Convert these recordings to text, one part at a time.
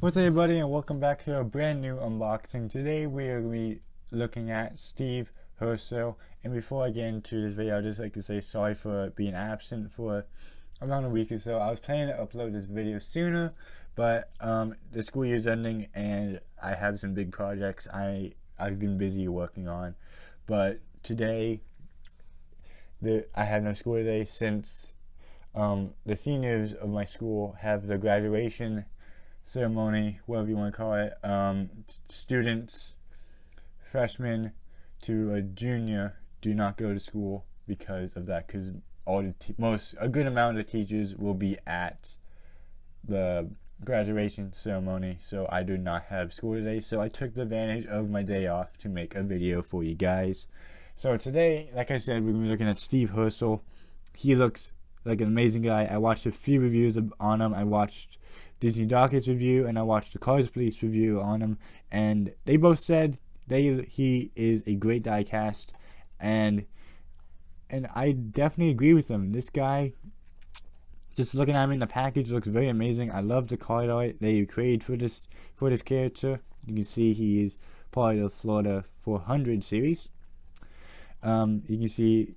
What's up everybody, and welcome back to a brand new unboxing. Today we are going to be looking at Steve Hearsell, and before I get into this video I'd just like to say sorry for being absent for around a week or so. I was planning to upload this video sooner, but the school year's ending and I have some big projects I've been busy working on. But today I have no school today since the seniors of my school have the graduation ceremony, whatever you want to call it. Students, freshmen to a junior, do not go to school because of that. Because a good amount of the teachers will be at the graduation ceremony, so I do not have school today. So I took the advantage of my day off to make a video for you guys. So today, like I said, we're going to be looking at Steve Hearsell. He looks like an amazing guy. I watched a few reviews on him. I watched Disney Docket's review and I watched the Cars Police review on him, and they both said he is a great die cast, and I definitely agree with them. This guy, just looking at him in the package, looks very amazing. I love the card art they created for this character. You can see he is part of the Florida 400 series. You can see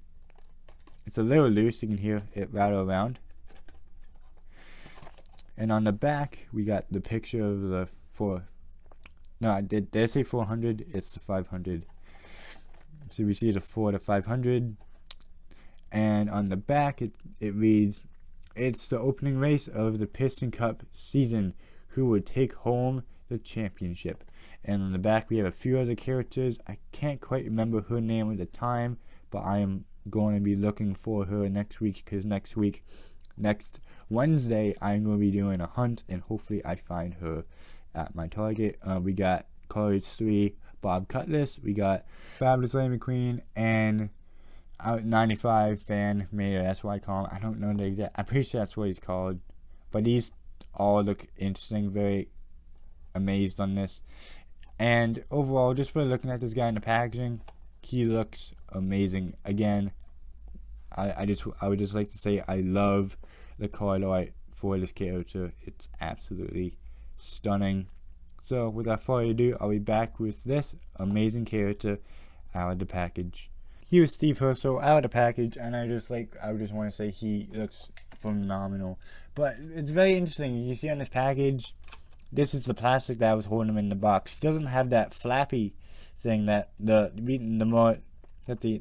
it's a little loose. You can hear it rattle around. And on the back, we got the picture of the did I say 400? It's the 500. So we see the 4 to 500. And on the back, it reads, "It's the opening race of the Piston Cup season. Who would take home the championship?" And on the back, we have a few other characters. I can't quite remember her name at the time, but I am going to be looking for her next week, because next Wednesday, I'm going to be doing a hunt, and hopefully I find her at my target. We got Courage 3, Bob Cutlass. We got Fabulous Lady McQueen, and 95 Fan Mater. That's what I call him. I don't know the exact. I'm pretty sure that's what he's called. But these all look interesting. Very amazed on this. And overall, just by looking at this guy in the packaging, he looks amazing. Again, I would just like to say I love the card art for this character. It's absolutely stunning. So without further ado, I'll be back with this amazing character out of the package. Here's Steve Hearsell out of the package, and I would just want to say he looks phenomenal. But it's very interesting. You see on this package, this is the plastic that was holding him in the box. He doesn't have that flappy thing that they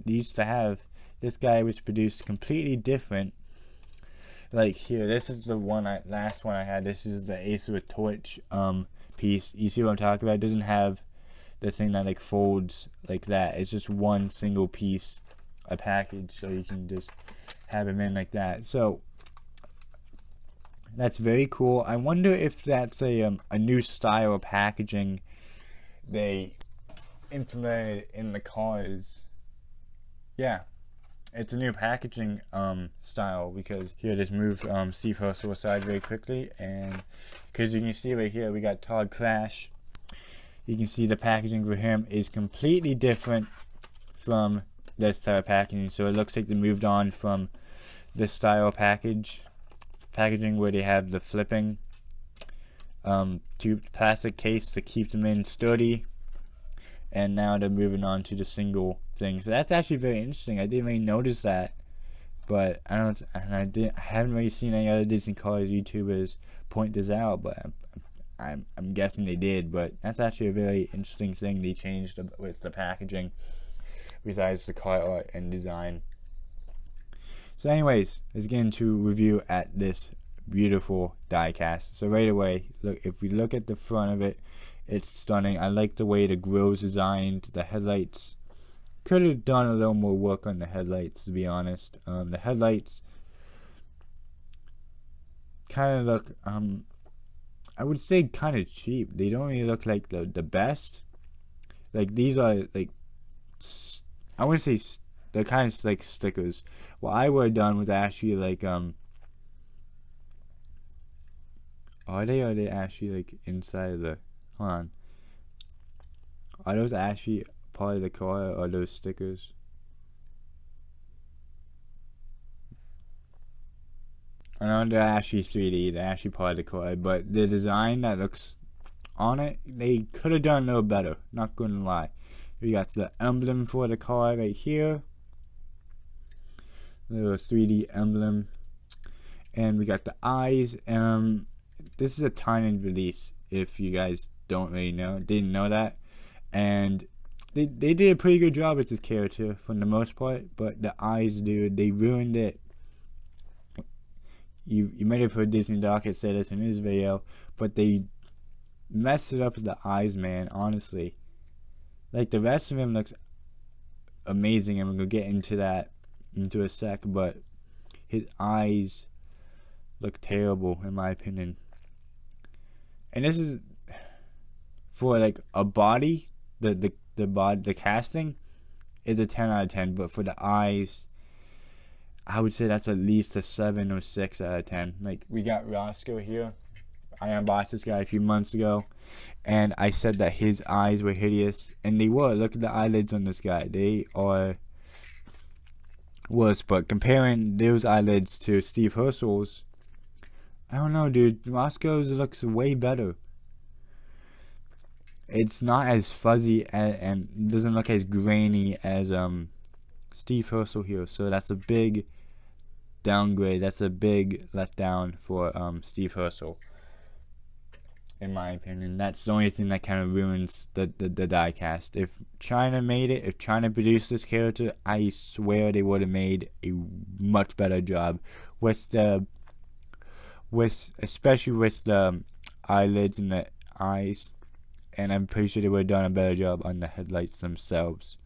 used to have. This guy was produced completely different. Like here, this is the last one I had. This is the Ace with Torch piece. You see what I'm talking about? It doesn't have the thing that like folds like that. It's just one single piece, a package, so you can just have him in like that. So that's very cool. I wonder if that's a new style of packaging they implemented in the cars. Yeah. It's a new packaging style, because here, just move Steve Hearsell aside very quickly, and because you can see right here we got Todd Crash. You can see the packaging for him is completely different from this type of packaging. So it looks like they moved on from this style of packaging where they have the flipping to plastic case to keep them in sturdy, and now they're moving on to the single thing. So that's actually very interesting. I didn't really notice that, but I haven't really seen any other Disney Cars YouTubers point this out, but I'm guessing they did. But that's actually a very interesting thing they changed with the packaging, besides the car art and design. So anyways, let's get into review at this beautiful die cast. So right away, look, if we look at the front of it, it's stunning. I like the way the grill's designed. The headlights, could have done a little more work on the headlights, to be honest. The headlights kind of look, I would say kind of cheap. They don't really look like the best. Like these are like, I want to say they're kind of like stickers. What I would have done was actually like are they actually like inside of the, hold on, are those actually part of the car, or are those stickers? I know they're actually 3D, they're actually part of the car, but the design that looks on it. They could have done a little better, not gonna lie. We got the emblem for the car right here, little 3D emblem, and we got the eyes. This is a tie-in release, if you guys didn't know that, and they did a pretty good job with this character for the most part, but the eyes, dude, they ruined it. You might have heard Disney Docket say this in his video, but they messed it up with the eyes, man, honestly. Like, the rest of him looks amazing, and we're going to get into that into a sec, but his eyes look terrible, in my opinion. And this is for, like, a body, the casting is a 10 out of 10, but for the eyes, I would say that's at least a 7 or 6 out of 10. Like, we got Roscoe here. I unboxed this guy a few months ago, and I said that his eyes were hideous, and they were. Look at the eyelids on this guy. They are worse, but comparing those eyelids to Steve Hearsell's, I don't know, dude. Roscoe's looks way better. It's not as fuzzy and doesn't look as grainy as Steve Hearsell here, so that's a big downgrade. That's a big letdown for Steve Hearsell, in my opinion. That's the only thing that kind of ruins the die cast. If China made it, if China produced this character, I swear they would have made a much better job especially with the eyelids and the eyes, and I'm pretty sure they would have done a better job on the headlights themselves.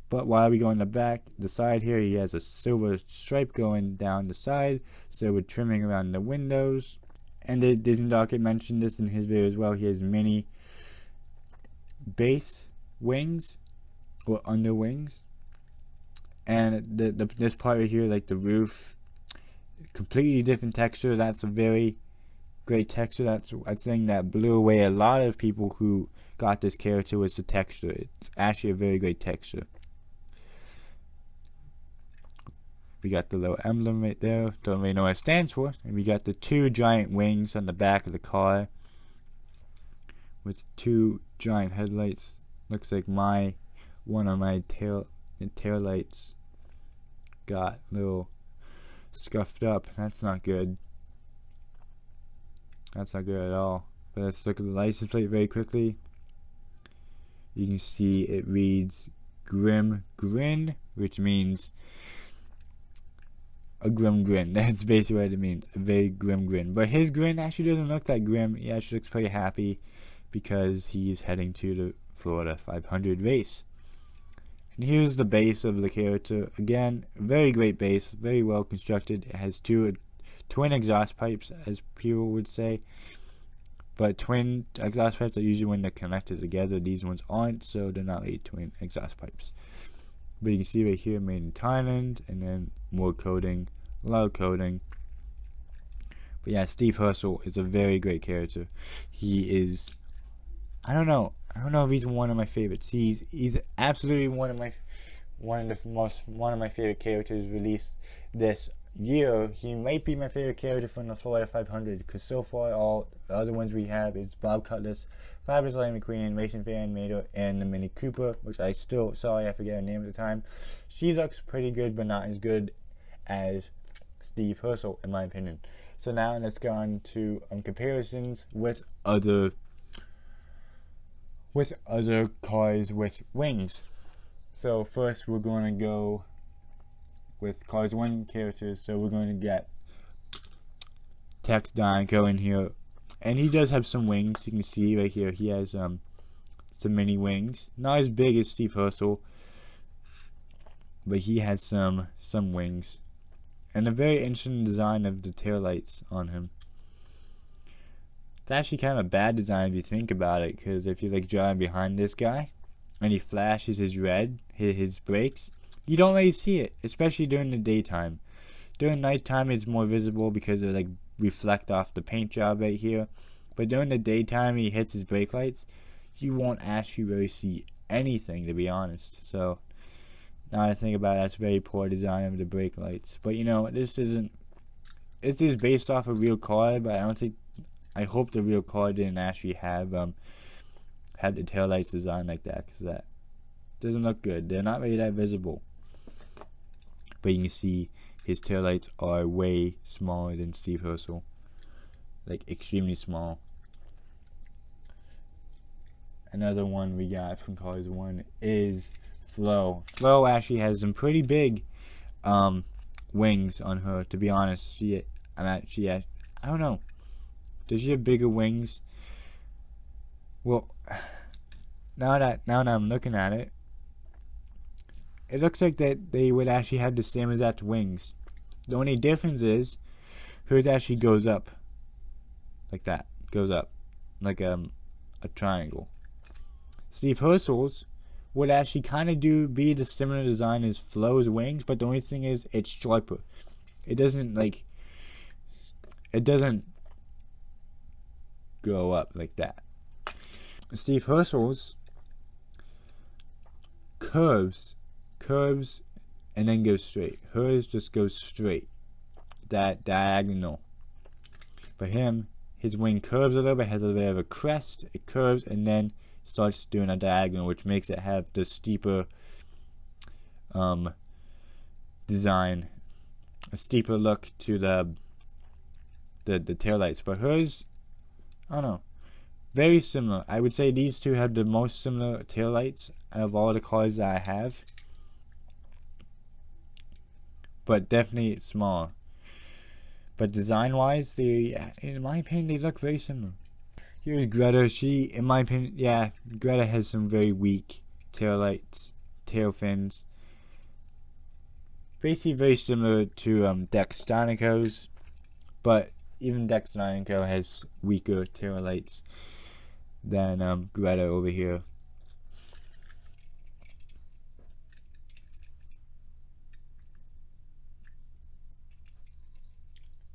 But while we go on the side here, he has a silver stripe going down the side, silver trimming around the windows. And the Disney Docket mentioned this in his video as well. He has mini base wings, or under wings. And this part right here, like the roof, completely different texture. That's a very great texture. That's a thing that blew away a lot of people who got this character, was the texture. It's actually a very great texture. We got the little emblem right there. Don't really know what it stands for. And we got the 2 giant wings on the back of the car with 2 giant headlights. Looks like one of my tail lights got a little scuffed up. That's not good. That's not good at all. But let's look at the license plate very quickly. You can see it reads Grim Grin, which means a grim grin. That's basically what it means. A very grim grin. But his grin actually doesn't look that grim. He actually looks pretty happy because he's heading to the Florida 500 race. And here's the base of the character. Again, very great base. Very well constructed. It has 2 twin exhaust pipes, as people would say. But twin exhaust pipes are usually when they're connected together. These ones aren't, so they're not really twin exhaust pipes. But you can see right here, made in Thailand, and then more coating, a lot of coating. But yeah, Steve Hearsell is a very great character. He is, I don't know if he's one of my favorites. He's absolutely one of my favorite characters released this year. He might be my favorite character from the Florida 500, because so far all the other ones we have is Bob Cutlass, Fabulous Lightning McQueen, Racing Fan Mater, and the Mini Cooper, which I forget her name at the time. She looks pretty good, but not as good as Steve Hearsell, in my opinion. So now let's go on to comparisons with other cars with wings. So first we're going to go with Cars 1 characters. So we're going to get Tex Donico in here, and he does have some wings. You can see right here he has some mini wings, not as big as Steve Hearsell, but he has some wings, and a very interesting design of the taillights on him. It's actually kind of a bad design if you think about it, because if you're like driving behind this guy and he flashes his brakes, you don't really see it, especially during the daytime. During nighttime it's more visible because it like reflect off the paint job right here, but during the daytime he hits his brake lights, you won't actually really see anything, to be honest. So now I think about it, that's very poor design of the brake lights. But you know, this is based off a real car, but I hope the real car didn't actually have the taillights designed like that, because that doesn't look good. They're not really that visible. But you can see his taillights are way smaller than Steve Hearsell. Like extremely small. Another one we got from Cars 1 is Flo. Flo actually has some pretty big wings on her, to be honest. I don't know. Does she have bigger wings? Well, now that I'm looking at it, it looks like that they would actually have the same exact wings. The only difference is hers actually goes up like that. Goes up like a triangle. Steve Hearsell's would actually kind of be the similar design as Flo's wings, but the only thing is it's sharper. It doesn't go up like that. Steve Hearsell's curves and then goes straight. Hers just goes straight, that diagonal. For him, his wing curves a little bit, has a little bit of a crest. It curves and then starts doing a diagonal, which makes it have the steeper design, a steeper look to the taillights. But hers, I don't know, very similar. I would say these two have the most similar taillights out of all the cars that I have, but definitely smaller. But design wise, in my opinion, they look very similar. Here's Greta. She, in my opinion, yeah, Greta has some very weak taillights, tail fins. Basically very similar to Dex Stanico's, but even Dex Stanico has weaker taillights than Greta over here.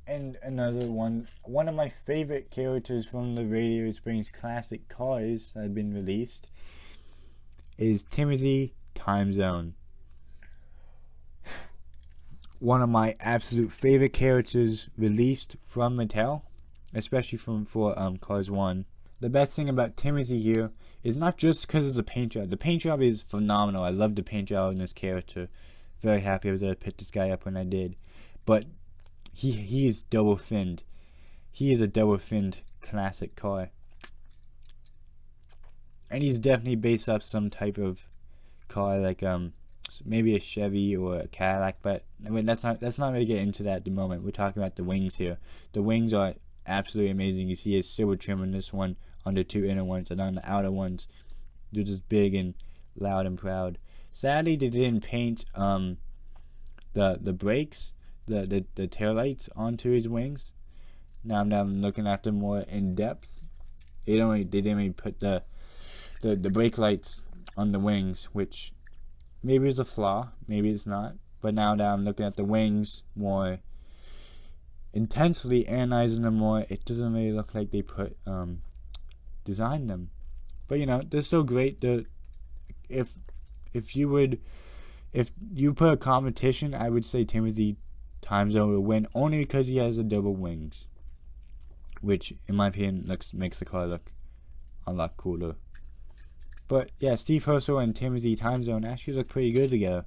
And another one of my favorite characters from the Radio Springs classic cars that have been released is Timothy Timezone. One of my absolute favorite characters released from Mattel, especially for Cars 1. The best thing about Timothy here is not just because of the paint job. The paint job is phenomenal. I love the paint job in this character. Very happy I was able to pick this guy up when I did. But he is double finned. He is a double finned classic car. And he's definitely based off some type of car, like maybe a Chevy or a Cadillac, but I mean, let's not really get into that at the moment. We're talking about the wings here. The wings are absolutely amazing. You see his silver trim on this one, on the two inner ones, and on the outer ones, they're just big and loud and proud. Sadly, they didn't paint the brakes, the taillights onto his wings. Now I'm looking at them more in depth. They didn't really put the brake lights on the wings, which maybe is a flaw, maybe it's not. But now that I'm looking at the wings more intensely, analyzing them more, it doesn't really look like they designed them. But you know, they're still great. If you put a competition, I would say Timothy Timezone will win only because he has the double wings, which in my opinion makes the car look a lot cooler. But yeah, Steve Hearsell and Timothy Timezone actually look pretty good together.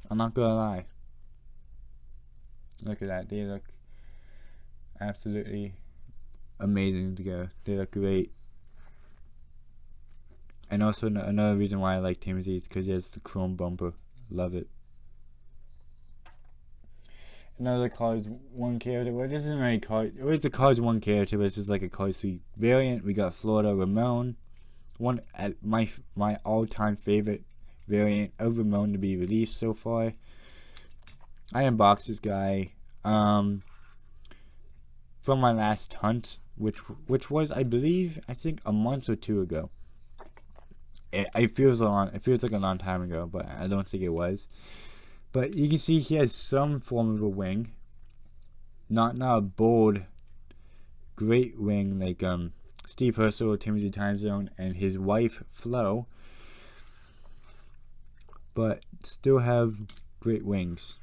I'm not gonna lie. Look at that. They look absolutely amazing together. They look great. And also another reason why I like Timothy is because he has the chrome bumper. Love it. Another Cars 1 character. Well, this isn't really it's a Cars 1 character, but it's just like a Cars 3 variant. We got Florida Ramon. One at my all-time favorite variant of Ramon to be released so far. I unboxed this guy from my last hunt, which was I think a month or two ago. It feels like a long time ago, but I don't think it was. But you can see he has some form of a wing, not a bold, great wing like Steve Hearsell, Timothy Timezone, and his wife Flo, but still have great wings.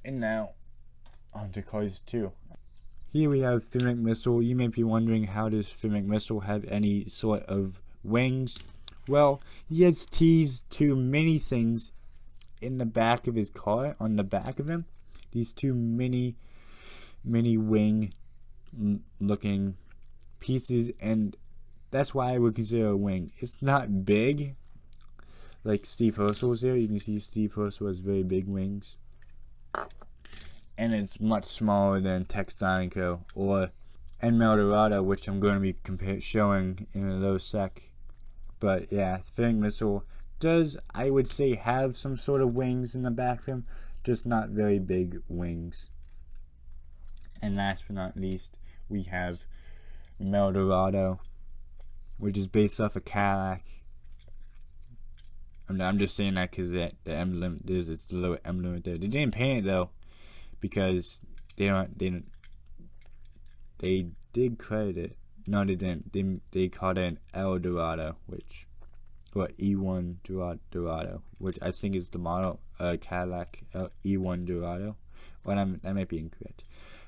And now, on to Cars 2. here we have Finn McMissile. You may be wondering, how does Finn McMissile have any sort of wings? Well, he has teased two mini things in the back of his car, on the back of him. These two mini wing looking pieces, and that's why I would consider a wing. It's not big like Steve Hearsell's here. You can see Steve Hearsell has very big wings, and it's much smaller than Tex Dinoco or Eldorado, which I'm going to be showing in a little sec. But yeah, Finn McMissile does, I would say, have some sort of wings in the back of him, just not very big wings. And last but not least, we have Eldorado, which is based off a Cadillac. I'm just saying that because the emblem, there's this little emblem right there. They didn't paint it though, because they did credit it. No, they didn't. They called it an Eldorado, which, or E1 Dorado, which I think is the model Cadillac E1 Dorado. Well, that might be incorrect.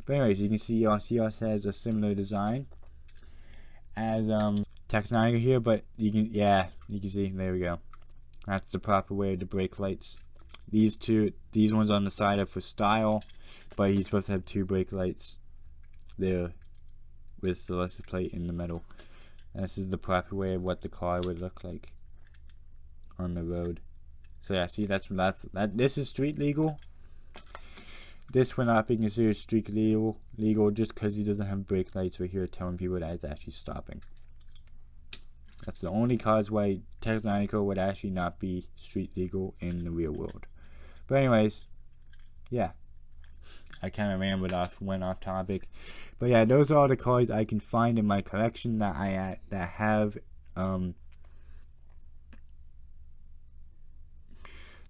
But anyways, you can see he also has a similar design as Tex Dinoco here, but you can see, there we go. That's the proper way of the brake lights. These ones on the side are for style, but he's supposed to have two brake lights there with the license plate in the middle. And this is the proper way of what the car would look like on the road. So yeah, see, that's this is street legal. This would not be considered street legal just because he doesn't have brake lights right here telling people that it's actually stopping. That's the only cause why Tex Dinoco would actually not be street legal in the real world. But anyways, yeah, I kind of went off topic. But yeah, those are all the cars I can find in my collection that have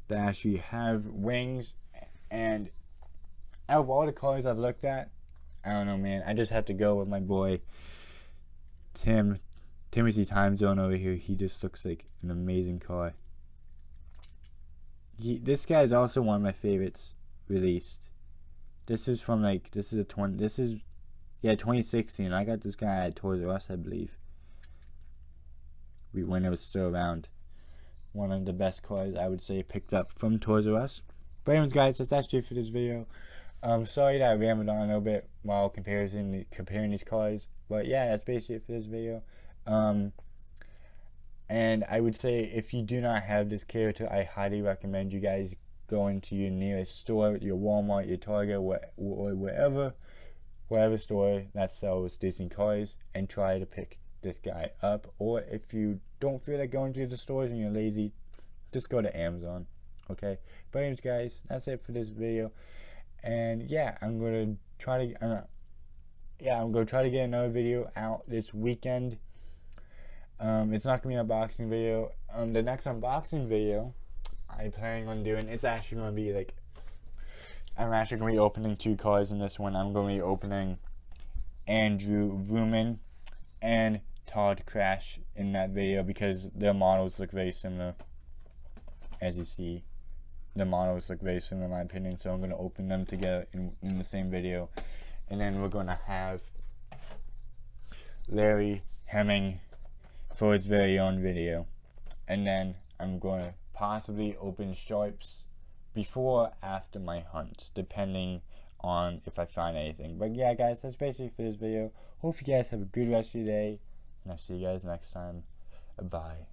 that actually have wings. And out of all the cars I've looked at, I don't know, man, I just have to go with my boy Timothy Time Zone over here. He just looks like an amazing car. This guy is also one of my favorites released. This is from 2016. I got this guy at Toys R Us, I believe. When it was still around. One of the best cars I would say picked up from Toys R Us. But anyways, guys, that's actually it for this video. Sorry that I rambled on a little bit while comparing these cars. But yeah, that's basically it for this video. And I would say, if you do not have this character, I highly recommend you guys go into your nearest store, your Walmart, your Target, or wherever store that sells Disney cars, and try to pick this guy up. Or if you don't feel like going to the stores and you're lazy, just go to Amazon. Okay, but anyways, guys, that's it for this video. And yeah, I'm gonna try to get another video out this weekend. It's not gonna be an unboxing video. The next unboxing video I'm planning on doing, it's actually gonna be like, I'm actually gonna be opening two cars in this one. I'm gonna be opening Andrew Vrooman and Todd Crash in that video, because their models look very similar. As you see, the models look very similar in my opinion, so I'm going to open them together in the same video. And then we're going to have Larry Hemming for his very own video. And then I'm going to possibly open Sharps before or after my hunt, depending on if I find anything. But yeah, guys, that's basically for this video. Hope you guys have a good rest of your day, and I'll see you guys next time. Bye.